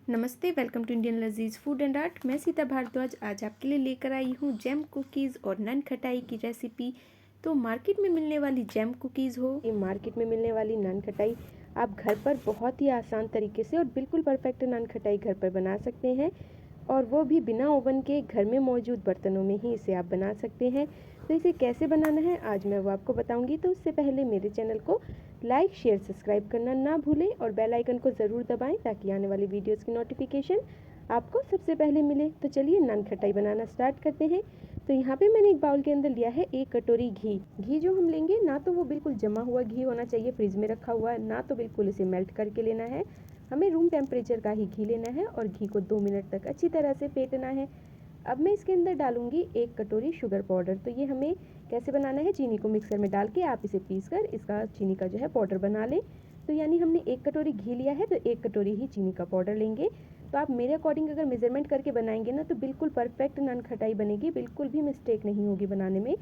नमस्ते, welcome to Indian लजीज food and art. मैं सीता भारद्वाज आज आपके लिए लेकर आई हूँ जैम कुकीज़ और नन खटाई की रेसिपी। तो मार्केट में मिलने वाली जैम कुकीज़ हो या मार्केट में मिलने वाली नन खटाई, आप घर पर बहुत ही आसान तरीके से और बिल्कुल परफेक्ट नन खटाई घर पर बना सकते हैं, और वो भी बिना ओवन के घर में मौजूद बर्तनों में ही इसे आप बना सकते हैं। तो इसे कैसे बनाना है आज मैं वो आपको बताऊंगी। तो उससे पहले मेरे चैनल को लाइक शेयर सब्सक्राइब करना ना भूलें और बेल आइकन को ज़रूर दबाएं ताकि आने वाली वीडियोस की नोटिफिकेशन आपको सबसे पहले मिले। तो चलिए नन खटाई बनाना स्टार्ट करते हैं। तो यहाँ पे मैंने एक बाउल के अंदर लिया है 1 कटोरी घी। घी जो हम लेंगे ना तो वो बिल्कुल जमा हुआ घी होना चाहिए फ्रिज में रखा हुआ, ना तो बिल्कुल इसे मेल्ट करके लेना है। हमें रूम टेम्परेचर का ही घी लेना है और घी को 2 मिनट तक अच्छी तरह से फेंटना है। अब मैं इसके अंदर डालूंगी 1 कटोरी शुगर पाउडर। तो ये हमें कैसे बनाना है, चीनी को मिक्सर में डाल के आप इसे पीस कर इसका चीनी का जो है पाउडर बना लें। तो यानी हमने 1 कटोरी घी लिया है तो 1 कटोरी ही चीनी का पाउडर लेंगे। तो आप मेरे अकॉर्डिंग अगर मेजरमेंट करके बनाएंगे ना तो बिल्कुल परफेक्ट नन खटाई बनेगी, बिल्कुल भी मिस्टेक नहीं होगी बनाने में।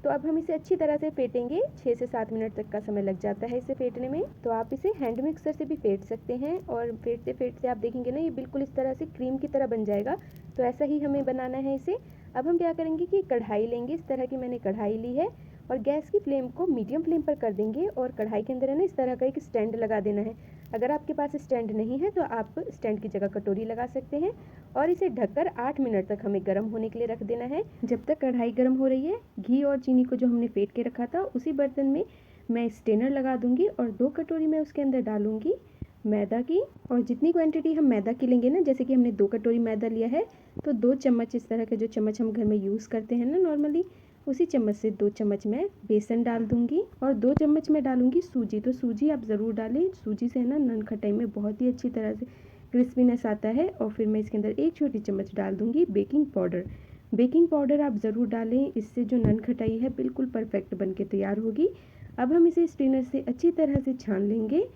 तो अब हम इसे अच्छी तरह से फेंटेंगे, 6 से 7 मिनट तक का समय लग जाता है इसे फेंटने में। तो आप इसे हैंड मिक्सर से भी फेंट सकते हैं और फेंटते फेंटते आप देखेंगे ना ये बिल्कुल इस तरह से क्रीम की तरह बन जाएगा। तो ऐसा ही हमें बनाना है इसे। अब हम क्या करेंगे कि कढ़ाई लेंगे, इस तरह की मैंने कढ़ाई ली है और गैस की फ्लेम को मीडियम फ्लेम पर कर देंगे और कढ़ाई के अंदर है ना इस तरह का एक स्टैंड लगा देना है। अगर आपके पास स्टैंड नहीं है तो आप स्टैंड की जगह कटोरी लगा सकते हैं और इसे ढककर 8 मिनट तक हमें गर्म होने के लिए रख देना है। जब तक कढ़ाई गर्म हो रही है, घी और चीनी को जो हमने फेंट के रखा था उसी बर्तन में मैं स्टेनर लगा दूंगी और 2 कटोरी में उसके अंदर डालूंगी मैदा की। और जितनी क्वांटिटी हम मैदा की लेंगे ना, जैसे कि हमने 2 कटोरी मैदा लिया है तो 2 चम्मच इस तरह के जो चम्मच हम घर में यूज़ करते हैं ना नॉर्मली, उसी चम्मच से 2 चम्मच मैं बेसन डाल दूंगी और 2 चम्मच मैं डालूंगी सूजी। तो सूजी आप ज़रूर डालें, सूजी से ना नन खटाई में बहुत ही अच्छी तरह से क्रिस्पीनेस आता है। और फिर मैं इसके अंदर 1 छोटी चम्मच डाल दूंगी बेकिंग पाउडर। बेकिंग पाउडर आप ज़रूर डालें, इससे जो नन खटाई है बिल्कुल परफेक्ट बन के तैयार होगी। अब हम इसे स्ट्रेनर से अच्छी तरह से छान लेंगे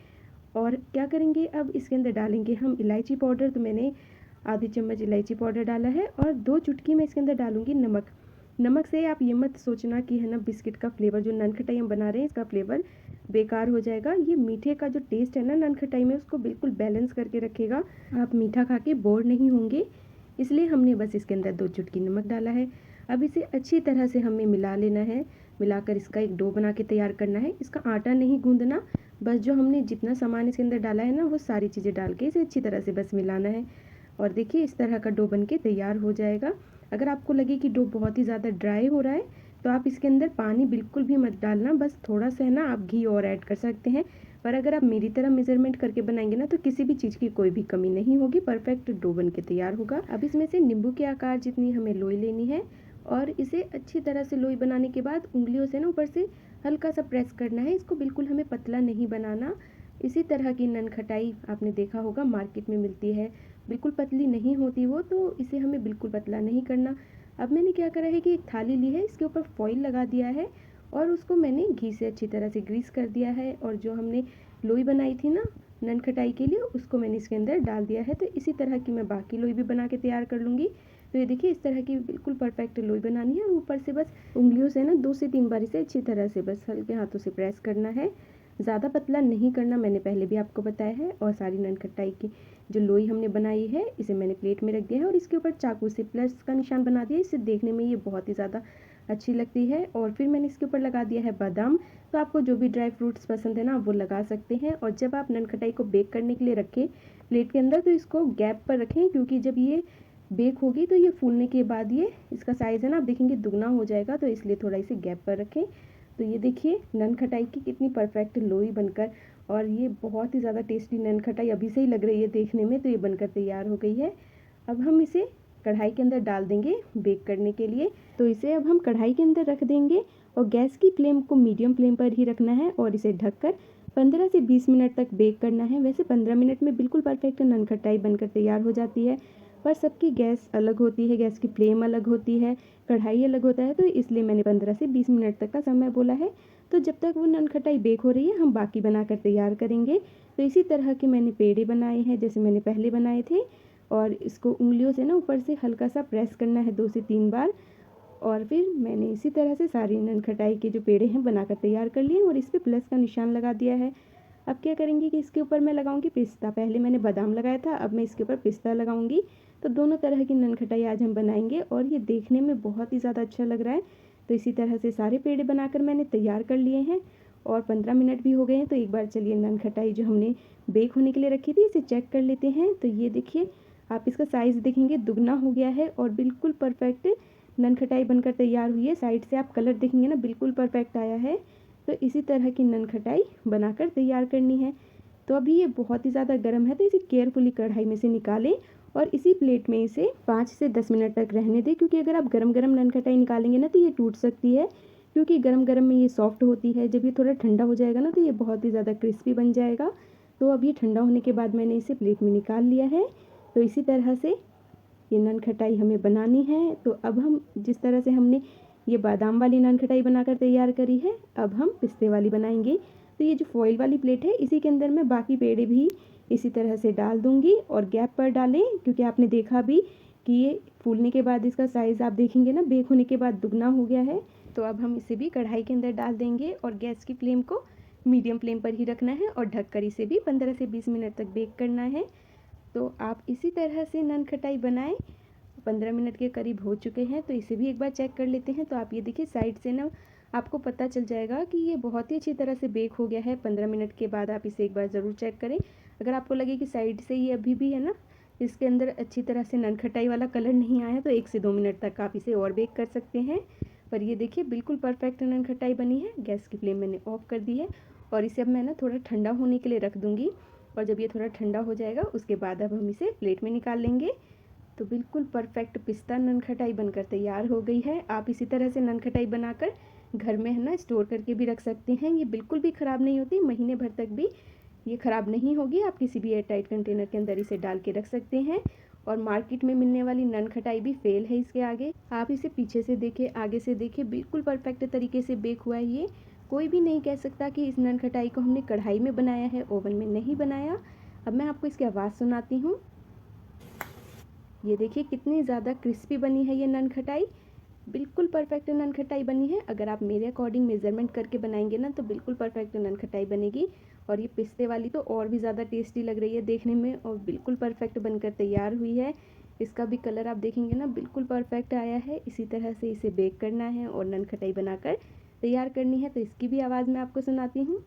और क्या करेंगे, अब इसके अंदर डालेंगे हम इलायची पाउडर। तो मैंने आधी चम्मच इलायची पाउडर डाला है और 2 चुटकी मैं इसके अंदर डालूंगी नमक। नमक से आप ये मत सोचना कि है ना बिस्किट का फ्लेवर, जो नन खटाई हम बना रहे हैं इसका फ्लेवर बेकार हो जाएगा। ये मीठे का जो टेस्ट है ना नन खटाई में, उसको बिल्कुल बैलेंस करके रखेगा। आप मीठा खा के बोर नहीं होंगे, इसलिए हमने बस इसके अंदर 2 चुटकी नमक डाला है। अब इसे अच्छी तरह से हमें मिला लेना है। मिलाकर इसका एक डो बना के तैयार करना है। इसका आटा नहीं गूंदना, बस जो हमने जितना सामान इसके अंदर डाला है ना वो सारी चीज़ें डाल के इसे अच्छी तरह से बस मिलाना है। और देखिए इस तरह का डो बन के तैयार हो जाएगा। अगर आपको लगे कि डो बहुत ही ज़्यादा ड्राई हो रहा है तो आप इसके अंदर पानी बिल्कुल भी मत डालना, बस थोड़ा सा है ना आप घी और ऐड कर सकते हैं। पर अगर आप मेरी तरह मेजरमेंट करके बनाएंगे ना तो किसी भी चीज़ की कोई भी कमी नहीं होगी, परफेक्ट डो बन के तैयार होगा। अब इसमें से नींबू के आकार जितनी हमें लोई लेनी है और इसे अच्छी तरह से लोई बनाने के बाद उंगलियों से ना ऊपर से हल्का सा प्रेस करना है। इसको बिल्कुल हमें पतला नहीं बनाना। इसी तरह की नन खटाई आपने देखा होगा मार्केट में मिलती है, बिल्कुल पतली नहीं होती वो, तो इसे हमें बिल्कुल पतला नहीं करना। अब मैंने क्या करा है कि एक थाली ली है, इसके ऊपर फॉइल लगा दिया है और उसको मैंने घी से अच्छी तरह से ग्रीस कर दिया है और जो हमने लोई बनाई थी ना नन खटाई के लिए उसको मैंने इसके अंदर डाल दिया है। तो इसी तरह की मैं बाकी लोई भी बना के तैयार कर लूँगी। तो ये देखिए इस तरह की बिल्कुल परफेक्ट लोई बनानी है और ऊपर से बस उंगलियों से ना 2 से 3 बार इसे अच्छी तरह से बस हल्के हाथों से प्रेस करना है, ज़्यादा पतला नहीं करना, मैंने पहले भी आपको बताया है। और सारी नन खटाई की जो लोई हमने बनाई है इसे मैंने प्लेट में रख दिया है और इसके ऊपर चाकू से प्लस का निशान बना दिया। इससे देखने में ये बहुत ही ज़्यादा अच्छी लगती है। और फिर मैंने इसके ऊपर लगा दिया है बादाम। तो आपको जो भी ड्राई फ्रूट्स पसंद है ना वो लगा सकते हैं। और जब आप नन खटाई को बेक करने के लिए रखें प्लेट के अंदर तो इसको गैप पर रखें, क्योंकि जब ये बेक होगी तो ये फूलने के बाद ये इसका साइज़ है ना आप देखेंगे दुगना हो जाएगा, तो इसलिए थोड़ा इसे गैप पर रखें। तो ये देखिए नन खटाई की कितनी परफेक्ट लोई बनकर, और ये बहुत ही ज़्यादा टेस्टी नन खटाई अभी से ही लग रही है देखने में, तो ये बनकर तैयार हो गई है। अब हम इसे कढ़ाई के अंदर डाल देंगे बेक करने के लिए। तो इसे अब हम कढ़ाई के अंदर रख देंगे और गैस की फ्लेम को मीडियम फ्लेम पर ही रखना है और इसे ढककर 15 से 20 मिनट तक बेक करना है। वैसे 15 मिनट में बिल्कुल परफेक्ट नन खटाई बनकर तैयार हो जाती है, पर सबकी गैस अलग होती है, गैस की फ्लेम अलग होती है, कढ़ाई अलग होता है, तो इसलिए मैंने 15 से 20 मिनट तक का समय बोला है। तो जब तक वो नन खटाई बेक हो रही है हम बाकी बनाकर तैयार करेंगे। तो इसी तरह के मैंने पेड़े बनाए हैं जैसे मैंने पहले बनाए थे, और इसको उंगलियों से ना ऊपर से हल्का सा प्रेस करना है 2 से 3 बार। और फिर मैंने इसी तरह से सारी नन खटाई के जो पेड़े हैं बनाकर तैयार कर लिए और इस पर प्लस का निशान लगा दिया है। अब क्या करेंगे कि इसके ऊपर मैं लगाऊंगी पिस्ता। पहले मैंने बादाम लगाया था, अब मैं इसके ऊपर पिस्ता लगाऊंगी। तो दोनों तरह की ननखटाई आज हम बनाएंगे और ये देखने में बहुत ही ज़्यादा अच्छा लग रहा है। तो इसी तरह से सारे पेड़े बनाकर मैंने तैयार कर लिए हैं और 15 मिनट भी हो गए हैं। तो एक बार चलिए ननखटाई जो हमने बेक होने के लिए रखी थी इसे चेक कर लेते हैं। तो ये देखिए, आप इसका साइज़ देखेंगे दुगना हो गया है और बिल्कुल परफेक्ट ननखटाई बनकर तैयार हुई है। साइड से आप कलर देखेंगे ना, बिल्कुल परफेक्ट आया है। तो इसी तरह की ननखटाई बनाकर तैयार करनी है। तो अभी ये बहुत ही ज़्यादा गर्म है, तो इसे केयरफुली कढ़ाई में से निकालें और इसी प्लेट में इसे 5 से 10 मिनट तक रहने दें, क्योंकि अगर आप गरम गरम ननखटाई निकालेंगे ना तो ये टूट सकती है, क्योंकि गरम गरम में ये सॉफ्ट होती है। जब ये थोड़ा ठंडा हो जाएगा ना तो ये बहुत ही ज़्यादा क्रिस्पी बन जाएगा। तो अब ये ठंडा होने के बाद मैंने इसे प्लेट में निकाल लिया है। तो इसी तरह से ये ननखटाई हमें बनानी है। तो अब हम जिस तरह से हमने ये बादाम वाली ननखटाई बनाकर तैयार करी है, अब हम पिस्ते वाली बनाएंगे। तो ये जो फॉइल वाली प्लेट है इसी के अंदर मैं बाकी पेड़े भी इसी तरह से डाल दूंगी और गैप पर डालें, क्योंकि आपने देखा भी कि ये फूलने के बाद इसका साइज़ आप देखेंगे ना, बेक होने के बाद दुगना हो गया है। तो अब हम इसे भी कढ़ाई के अंदर डाल देंगे और गैस की फ्लेम को मीडियम फ्लेम पर ही रखना है और ढककर इसे भी 15 से 20 मिनट तक बेक करना है। तो आप इसी तरह से ननखटाई बनाएं। 15 मिनट के करीब हो चुके हैं, तो इसे भी एक बार चेक कर लेते हैं। तो आप ये देखिए, साइड से ना आपको पता चल जाएगा कि ये बहुत ही अच्छी तरह से बेक हो गया है। 15 मिनट के बाद आप इसे एक बार ज़रूर चेक करें। अगर आपको लगे कि साइड से ये अभी भी है ना, इसके अंदर अच्छी तरह से ननखटाई वाला कलर नहीं आया, तो 1 से 2 मिनट तक आप इसे और बेक कर सकते हैं। पर ये देखिए, बिल्कुल परफेक्ट ननखटाई बनी है। गैस की फ्लेम मैंने ऑफ कर दी है और इसे अब मैं ना थोड़ा ठंडा होने के लिए रख दूँगी। और जब ये थोड़ा ठंडा हो जाएगा उसके बाद अब हम इसे प्लेट में निकाल लेंगे। तो बिल्कुल परफेक्ट पिस्ता ननखटाई बनकर तैयार हो गई है। आप इसी तरह से ननखटाई बनाकर घर में है ना स्टोर करके भी रख सकते हैं। ये बिल्कुल भी ख़राब नहीं होती, महीने भर तक भी ये ख़राब नहीं होगी। आप किसी भी एयरटाइट कंटेनर के अंदर इसे डाल के रख सकते हैं। और मार्केट में मिलने वाली ननखटाई भी फेल है इसके आगे। आप इसे पीछे से देखिए, आगे से देखिए, बिल्कुल परफेक्ट तरीके से बेक हुआ है ये। कोई भी नहीं कह सकता कि इस ननखटाई को हमने कढ़ाई में बनाया है, ओवन में नहीं बनाया। अब मैं आपको इसकी आवाज़ सुनाती हूँ। ये देखिए कितनी ज़्यादा क्रिस्पी बनी है ये ननखटाई। बिल्कुल परफेक्ट ननखटाई बनी है। अगर आप मेरे अकॉर्डिंग मेज़रमेंट करके बनाएंगे ना तो बिल्कुल परफेक्ट ननखटाई बनेगी। और ये पिस्ते वाली तो और भी ज़्यादा टेस्टी लग रही है देखने में और बिल्कुल परफेक्ट बनकर तैयार हुई है। इसका भी कलर आप देखेंगे ना, बिल्कुल परफेक्ट आया है। इसी तरह से इसे बेक करना है और ननखटाई बनाकर तैयार करनी है। तो इसकी भी आवाज़ मैं आपको सुनाती हूँ।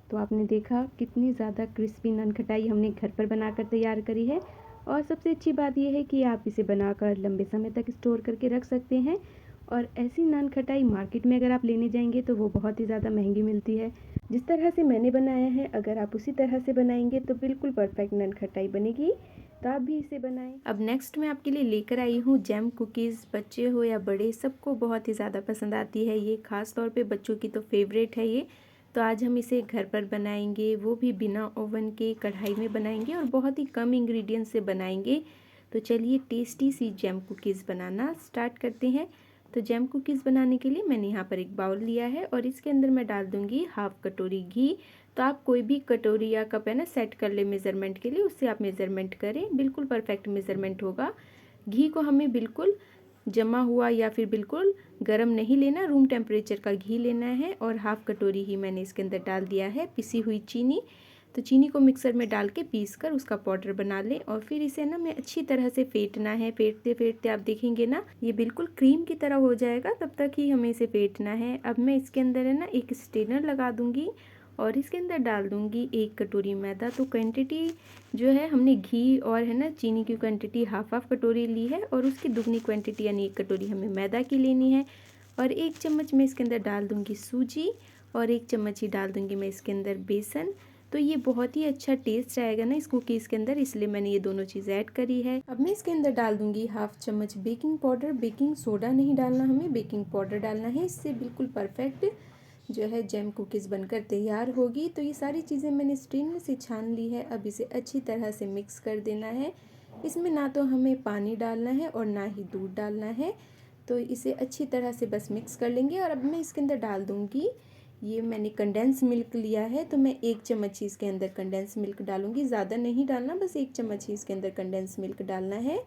तो आपने देखा कितनी ज़्यादा क्रिस्पी ननखटाई हमने घर पर बनाकर तैयार करी है। और सबसे अच्छी बात यह है कि आप इसे बनाकर लंबे समय तक स्टोर करके रख सकते हैं। और ऐसी ननखटाई मार्केट में अगर आप लेने जाएंगे तो वो बहुत ही ज़्यादा महंगी मिलती है। जिस तरह से मैंने बनाया है, अगर आप उसी तरह से बनाएंगे तो बिल्कुल परफेक्ट ननखटाई बनेगी। तो आप भी इसे बनाएं। अब नेक्स्ट मैं आपके लिए लेकर आई हूँ जैम कुकीज़। बच्चे हो या बड़े, सबको बहुत ही ज़्यादा पसंद आती है ये। ख़ास तौर पे बच्चों की तो फेवरेट है ये। तो आज हम इसे घर पर बनाएंगे, वो भी बिना ओवन के, कढ़ाई में बनाएंगे और बहुत ही कम इंग्रेडिएंट से बनाएंगे। तो चलिए टेस्टी सी जैम कुकीज़ बनाना स्टार्ट करते हैं। तो जैम कुकीज़ बनाने के लिए मैंने यहाँ पर एक बाउल लिया है और इसके अंदर मैं डाल दूँगी हाफ कटोरी घी। तो आप कोई भी कटोरी या कप है ना सेट कर ले मेज़रमेंट के लिए, उससे आप मेज़रमेंट करें, बिल्कुल परफेक्ट मेज़रमेंट होगा। घी को हमें बिल्कुल जमा हुआ या फिर बिल्कुल गरम नहीं लेना, रूम टेम्परेचर का घी लेना है। और हाफ कटोरी ही मैंने इसके अंदर डाल दिया है पिसी हुई चीनी। तो चीनी को मिक्सर में डाल के पीस कर उसका पाउडर बना लें और फिर इसे ना मैं अच्छी तरह से फेंटना है। फेंटते फेंटते आप देखेंगे ना ये बिल्कुल क्रीम की तरह हो जाएगा, तब तक ही हमें इसे फेंटना है। अब मैं इसके अंदर है ना एक स्ट्रेनर लगा दूंगी और इसके अंदर डाल दूंगी 1 कटोरी मैदा। तो क्वांटिटी जो है, हमने घी और है ना चीनी की क्वांटिटी हाफ कटोरी ली है और उसकी दुगनी क्वांटिटी यानी 1 कटोरी हमें मैदा की लेनी है। और 1 चम्मच मैं इसके अंदर डाल दूंगी सूजी और 1 चम्मच ही डाल दूंगी मैं इसके अंदर बेसन। तो ये बहुत ही अच्छा टेस्ट आएगा ना इस कुकीज़ के अंदर, इसलिए मैंने ये दोनों चीज़ ऐड करी है। अब मैं इसके अंदर डाल दूंगी हाफ चम्मच बेकिंग पाउडर। बेकिंग सोडा नहीं डालना हमें, बेकिंग पाउडर डालना है। इससे बिल्कुल परफेक्ट जो है जैम कुकीज़ बनकर तैयार होगी। तो ये सारी चीज़ें मैंने स्ट्रेनर से छान ली है। अब इसे अच्छी तरह से मिक्स कर देना है। इसमें ना तो हमें पानी डालना है और ना ही दूध डालना है। तो इसे अच्छी तरह से बस मिक्स कर लेंगे। और अब मैं इसके अंदर डाल दूँगी, ये मैंने कंडेंस मिल्क लिया है तो मैं 1 चम्मच ही इसके अंदर कंडेंस मिल्क डालूँगी। ज़्यादा नहीं डालना, बस 1 चम्मच ही इसके अंदर कंडेंस मिल्क डालना है।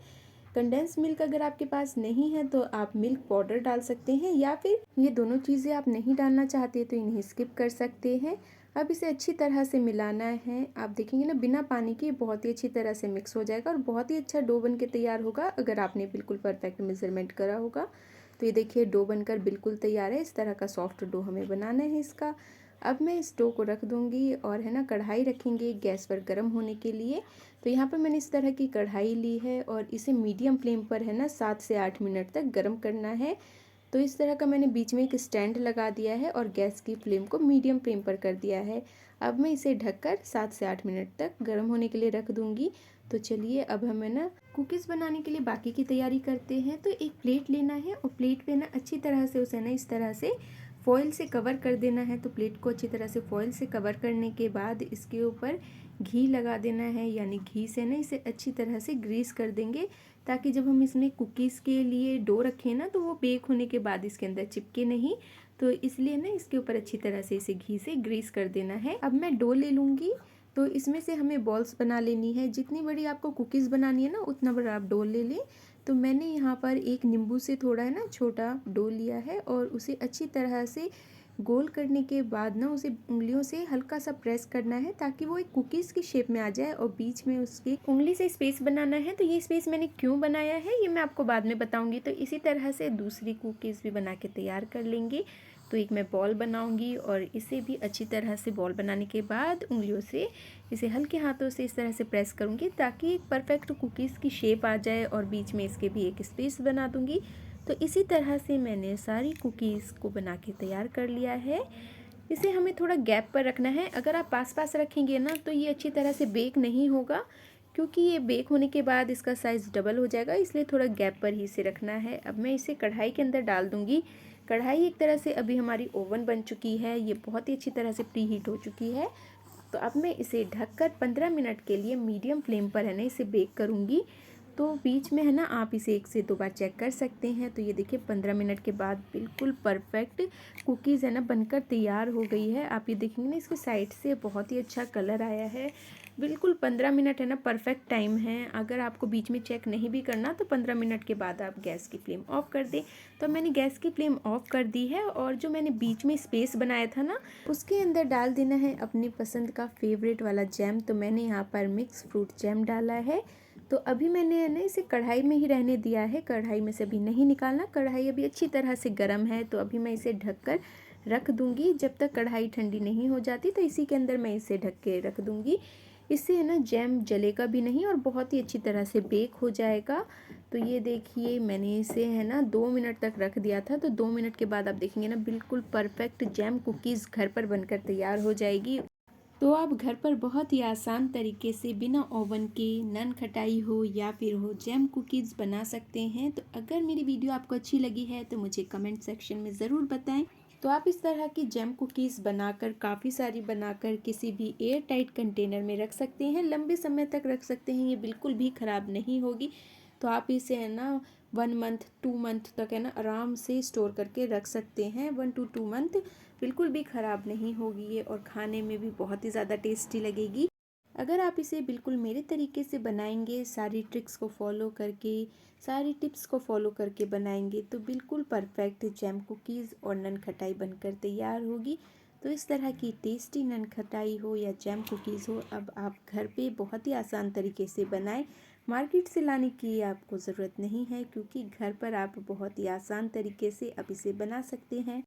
कंडेंस मिल्क अगर आपके पास नहीं है तो आप मिल्क पाउडर डाल सकते हैं, या फिर ये दोनों चीज़ें आप नहीं डालना चाहते तो इन्हें स्किप कर सकते हैं। अब इसे अच्छी तरह से मिलाना है। आप देखेंगे ना बिना पानी के बहुत ही अच्छी तरह से मिक्स हो जाएगा और बहुत ही अच्छा डो बन के तैयार होगा अगर आपने बिल्कुल परफेक्ट मेजरमेंट करा होगा। तो ये देखिए डो बनकर बिल्कुल तैयार है। इस तरह का सॉफ्ट डो हमें बनाना है इसका। अब मैं इस डो को रख दूँगी और है ना कढ़ाई रखेंगे गैस पर गर्म होने के लिए। तो यहाँ पर मैंने इस तरह की कढ़ाई ली है और इसे मीडियम फ्लेम पर है ना 7 से 8 मिनट तक गर्म करना है। तो इस तरह का मैंने बीच में एक स्टैंड लगा दिया है और गैस की फ्लेम को मीडियम फ्लेम पर कर दिया है। अब मैं इसे ढककर 7 से 8 मिनट तक गर्म होने के लिए रख दूँगी। तो चलिए अब हमें ना कुकीज़ बनाने के लिए बाकी की तैयारी करते हैं। तो एक प्लेट लेना है और प्लेट पे ना अच्छी तरह से उसे ना इस तरह से फॉइल से कवर कर देना है। तो प्लेट को अच्छी तरह से फॉइल से कवर करने के बाद इसके ऊपर घी लगा देना है, यानी घी से ना इसे अच्छी तरह से ग्रीस कर देंगे ताकि जब हम इसमें कुकीज़ के लिए डो रखें ना तो वो बेक होने के बाद इसके अंदर चिपके नहीं। तो इसलिए ना इसके ऊपर अच्छी तरह से इसे घी से ग्रीस कर देना है। अब मैं डो ले लूँगी। तो इसमें से हमें बॉल्स बना लेनी है। जितनी बड़ी आपको कुकीज़ बनानी है ना उतना बड़ा आप डो ले लें। तो मैंने यहाँ पर एक नींबू से थोड़ा है ना छोटा डो लिया है और उसे अच्छी तरह से गोल करने के बाद ना उसे उंगलियों से हल्का सा प्रेस करना है ताकि वो एक कुकीज़ की शेप में आ जाए और बीच में उसकी उंगली से स्पेस बनाना है। तो ये स्पेस मैंने क्यों बनाया है ये मैं आपको बाद में बताऊंगी। तो इसी तरह से दूसरी कुकीज़ भी बना के तैयार कर लेंगे। तो एक मैं बॉल बनाऊंगी और इसे भी अच्छी तरह से बॉल बनाने के बाद उंगलियों से इसे हल्के हाथों से इस तरह से प्रेस करूंगी ताकि एक परफेक्ट कुकीज़ की शेप आ जाए और बीच में इसके भी एक स्पेस बना दूंगी। तो इसी तरह से मैंने सारी कुकीज़ को बना के तैयार कर लिया है। इसे हमें थोड़ा गैप पर रखना है। अगर आप पास पास रखेंगे ना तो ये अच्छी तरह से बेक नहीं होगा, क्योंकि ये बेक होने के बाद इसका साइज़ डबल हो जाएगा, इसलिए थोड़ा गैप पर ही इसे रखना है। अब मैं इसे कढ़ाई के अंदर डाल दूँगी। कढ़ाई एक तरह से अभी हमारी ओवन बन चुकी है, ये बहुत ही अच्छी तरह से प्री हीट हो चुकी है। तो अब मैं इसे ढककर 15 मिनट के लिए मीडियम फ्लेम पर है ना इसे बेक करूँगी। तो बीच में है ना आप इसे 1 से 2 बार चेक कर सकते हैं। तो ये देखिए 15 मिनट के बाद बिल्कुल परफेक्ट कुकीज़ है ना बनकर तैयार हो गई है। आप ये देखेंगे ना इसके साइड से बहुत ही अच्छा कलर आया है। बिल्कुल 15 मिनट है ना परफेक्ट टाइम है। अगर आपको बीच में चेक नहीं भी करना तो 15 मिनट के बाद आप गैस की फ्लेम ऑफ कर दें। तो मैंने गैस की फ्लेम ऑफ कर दी है और जो मैंने बीच में स्पेस बनाया था ना उसके अंदर डाल देना है अपनी पसंद का फेवरेट वाला जैम। तो मैंने यहाँ पर मिक्स फ्रूट जैम डाला है। तो अभी मैंने ना इसे कढ़ाई में ही रहने दिया है, कढ़ाई में से अभी नहीं निकालना। कढ़ाई अभी अच्छी तरह से गर्म है तो अभी मैं इसे ढककर रख दूँगी जब तक कढ़ाई ठंडी नहीं हो जाती। तो इसी के अंदर मैं इसे ढक के रख दूँगी। इससे है ना जैम जलेगा भी नहीं और बहुत ही अच्छी तरह से बेक हो जाएगा। तो ये देखिए मैंने इसे है ना 2 मिनट तक रख दिया था। तो 2 मिनट के बाद आप देखेंगे ना बिल्कुल परफेक्ट जैम कुकीज़ घर पर बनकर तैयार हो जाएगी। तो आप घर पर बहुत ही आसान तरीके से बिना ओवन के नन खटाई हो या फिर हो जैम कुकीज़ बना सकते हैं। तो अगर मेरी वीडियो आपको अच्छी लगी है तो मुझे कमेंट सेक्शन में ज़रूर बताएं। तो आप इस तरह की जैम कुकीज़ बनाकर काफ़ी सारी बनाकर किसी भी एयर टाइट कंटेनर में रख सकते हैं, लंबे समय तक रख सकते हैं, ये बिल्कुल भी ख़राब नहीं होगी। तो आप इसे है ना 1 मंथ 2 मंथ तक है ना आराम से स्टोर करके रख सकते हैं। 1 to 2 मंथ बिल्कुल भी ख़राब नहीं होगी ये और खाने में भी बहुत ही ज़्यादा टेस्टी लगेगी। अगर आप इसे बिल्कुल मेरे तरीके से बनाएंगे, सारी ट्रिक्स को फॉलो करके, सारी टिप्स को फॉलो करके बनाएंगे तो बिल्कुल परफेक्ट जैम कुकीज़ और नन खटाई बनकर तैयार होगी। तो इस तरह की टेस्टी नन खटाई हो या जैम कुकीज़ हो, अब आप घर पे बहुत ही आसान तरीके से बनाएं। मार्केट से लाने की आपको ज़रूरत नहीं है, क्योंकि घर पर आप बहुत ही आसान तरीके से अब इसे बना सकते हैं।